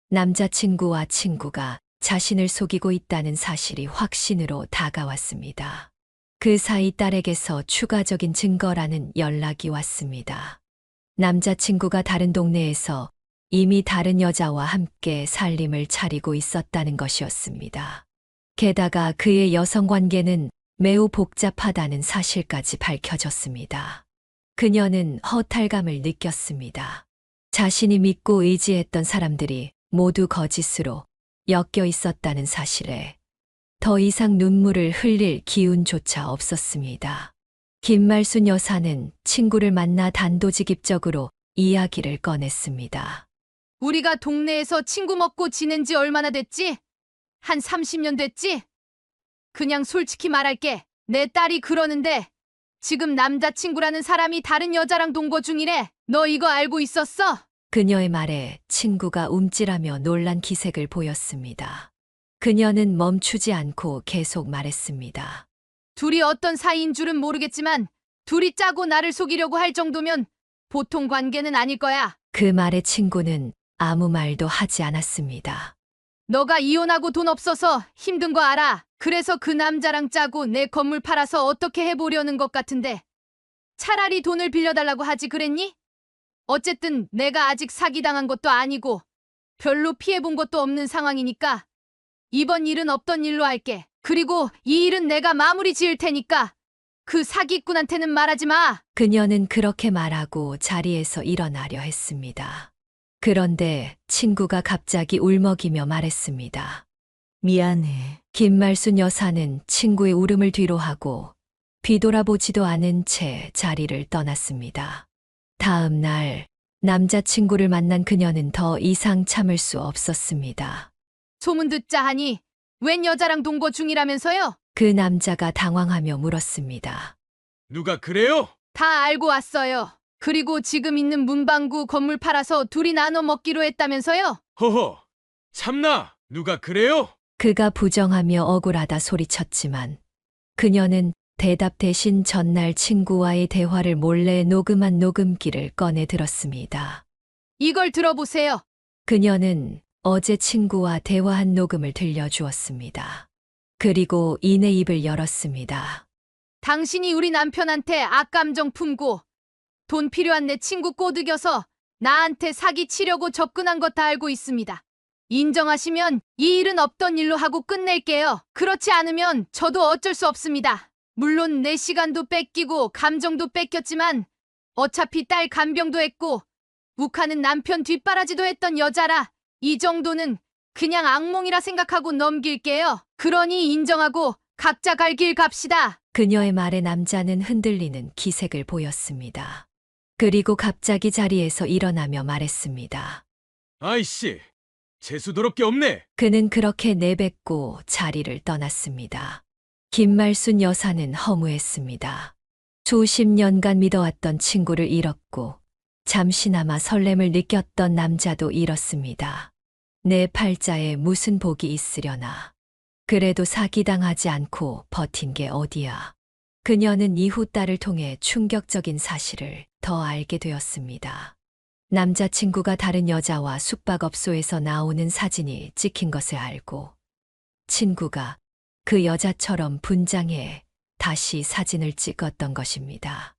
남자친구와 친구가 자신을 속이고 있다는 사실이 확신으로 다가왔습니다. 그 사이 딸에게서 추가적인 증거라는 연락이 왔습니다. 남자친구가 다른 동네에서 이미 다른 여자와 함께 살림을 차리고 있었다는 것이었습니다. 게다가 그의 여성 관계는 매우 복잡하다는 사실까지 밝혀졌습니다. 그녀는 허탈감을 느꼈습니다. 자신이 믿고 의지했던 사람들이 모두 거짓으로 엮여 있었다는 사실에 더 이상 눈물을 흘릴 기운조차 없었습니다. 김말순 여사는 친구를 만나 단도직입적으로 이야기를 꺼냈습니다. 우리가 동네에서 친구 먹고 지낸 지 얼마나 됐지? 한 30년 됐지? 그냥 솔직히 말할게. 내 딸이 그러는데 지금 남자친구라는 사람이 다른 여자랑 동거 중이래. 너 이거 알고 있었어? 그녀의 말에 친구가 움찔하며 놀란 기색을 보였습니다. 그녀는 멈추지 않고 계속 말했습니다. 둘이 어떤 사이인 줄은 모르겠지만 둘이 짜고 나를 속이려고 할 정도면 보통 관계는 아닐 거야. 그 말에 친구는 아무 말도 하지 않았습니다. 너가 이혼하고 돈 없어서 힘든 거 알아. 그래서 그 남자랑 짜고 내 건물 팔아서 어떻게 해보려는 것 같은데 차라리 돈을 빌려달라고 하지 그랬니? 어쨌든 내가 아직 사기당한 것도 아니고 별로 피해본 것도 없는 상황이니까 이번 일은 없던 일로 할게. 그리고 이 일은 내가 마무리 지을 테니까 그 사기꾼한테는 말하지 마. 그녀는 그렇게 말하고 자리에서 일어나려 했습니다. 그런데 친구가 갑자기 울먹이며 말했습니다. 미안해. 김말순 여사는 친구의 울음을 뒤로하고 뒤돌아보지도 않은 채 자리를 떠났습니다. 다음 날 남자친구를 만난 그녀는 더 이상 참을 수 없었습니다. 소문 듣자 하니 웬 여자랑 동거 중이라면서요? 그 남자가 당황하며 물었습니다. 누가 그래요? 다 알고 왔어요. 그리고 지금 있는 문방구 건물 팔아서 둘이 나눠 먹기로 했다면서요? 허허, 참나, 누가 그래요? 그가 부정하며 억울하다 소리쳤지만 그녀는 대답 대신 전날 친구와의 대화를 몰래 녹음한 녹음기를 꺼내 들었습니다. 이걸 들어보세요. 그녀는 어제 친구와 대화한 녹음을 들려주었습니다. 그리고 이내 입을 열었습니다. 당신이 우리 남편한테 악감정 품고 돈 필요한 내 친구 꼬드겨서 나한테 사기 치려고 접근한 것 다 알고 있습니다. 인정하시면 이 일은 없던 일로 하고 끝낼게요. 그렇지 않으면 저도 어쩔 수 없습니다. 물론 내 시간도 뺏기고 감정도 뺏겼지만 어차피 딸 간병도 했고 욱하는 남편 뒷바라지도 했던 여자라 이 정도는 그냥 악몽이라 생각하고 넘길게요. 그러니 인정하고 각자 갈 길 갑시다. 그녀의 말에 남자는 흔들리는 기색을 보였습니다. 그리고 갑자기 자리에서 일어나며 말했습니다. 아이씨, 재수더럽게 없네. 그는 그렇게 내뱉고 자리를 떠났습니다. 김말순 여사는 허무했습니다. 수십 년간 믿어왔던 친구를 잃었고 잠시나마 설렘을 느꼈던 남자도 잃었습니다. 내 팔자에 무슨 복이 있으려나. 그래도 사기당하지 않고 버틴 게 어디야. 그녀는 이후 딸을 통해 충격적인 사실을 더 알게 되었습니다. 남자친구가 다른 여자와 숙박업소에서 나오는 사진이 찍힌 것을 알고 친구가 그 여자처럼 분장해 다시 사진을 찍었던 것입니다.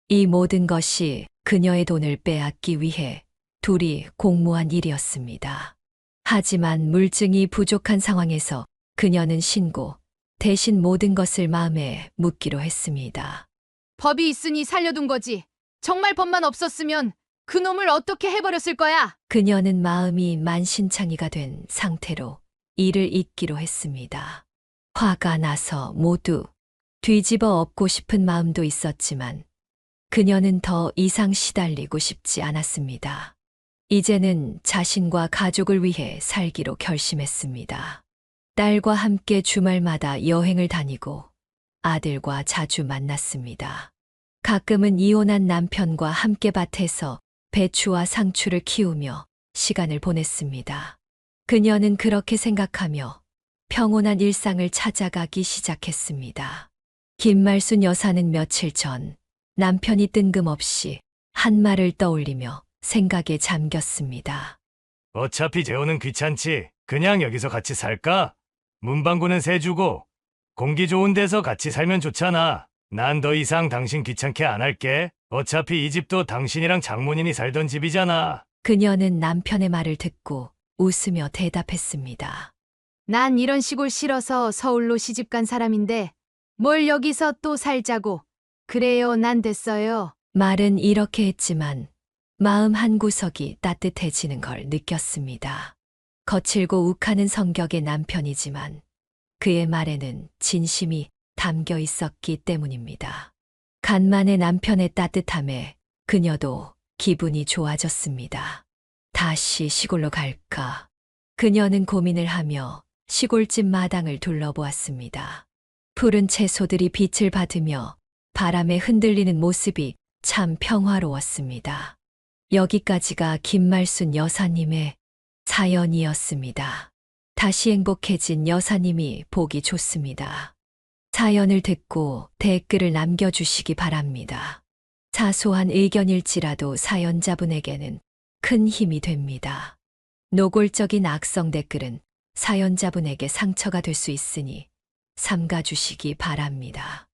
이 모든 것이 그녀의 돈을 빼앗기 위해 둘이 공모한 일이었습니다. 하지만 물증이 부족한 상황에서 그녀는 신고, 대신 모든 것을 마음에 묻기로 했습니다. 법이 있으니 살려둔 거지. 정말 법만 없었으면 그놈을 어떻게 해버렸을 거야? 그녀는 마음이 만신창이가 된 상태로 이를 잇기로 했습니다. 화가 나서 모두 뒤집어 엎고 싶은 마음도 있었지만 그녀는 더 이상 시달리고 싶지 않았습니다. 이제는 자신과 가족을 위해 살기로 결심했습니다. 딸과 함께 주말마다 여행을 다니고 아들과 자주 만났습니다. 가끔은 이혼한 남편과 함께 밭에서 배추와 상추를 키우며 시간을 보냈습니다. 그녀는 그렇게 생각하며 평온한 일상을 찾아가기 시작했습니다. 김말순 여사는 며칠 전 남편이 뜬금없이 한 말을 떠올리며 생각에 잠겼습니다. 어차피 재혼은 귀찮지. 그냥 여기서 같이 살까? 문방구는 세 주고 공기 좋은 데서 같이 살면 좋잖아. 난 더 이상 당신 귀찮게 안 할게. 어차피 이 집도 당신이랑 장모님이 살던 집이잖아. 그녀는 남편의 말을 듣고 웃으며 대답했습니다. 난 이런 시골 싫어서 서울로 시집간 사람인데 뭘 여기서 또 살자고. 그래요, 난 됐어요. 말은 이렇게 했지만 마음 한구석이 따뜻해지는 걸 느꼈습니다. 거칠고 욱하는 성격의 남편이지만 그의 말에는 진심이 담겨 있었기 때문입니다. 간만에 남편의 따뜻함에 그녀도 기분이 좋아졌습니다. 다시 시골로 갈까? 그녀는 고민을 하며 시골집 마당을 둘러보았습니다. 푸른 채소들이 빛을 받으며 바람에 흔들리는 모습이 참 평화로웠습니다. 여기까지가 김말순 여사님의 사연이었습니다. 다시 행복해진 여사님이 보기 좋습니다. 사연을 듣고 댓글을 남겨주시기 바랍니다. 사소한 의견일지라도 사연자분에게는 큰 힘이 됩니다. 노골적인 악성 댓글은 사연자분에게 상처가 될 수 있으니 삼가주시기 바랍니다.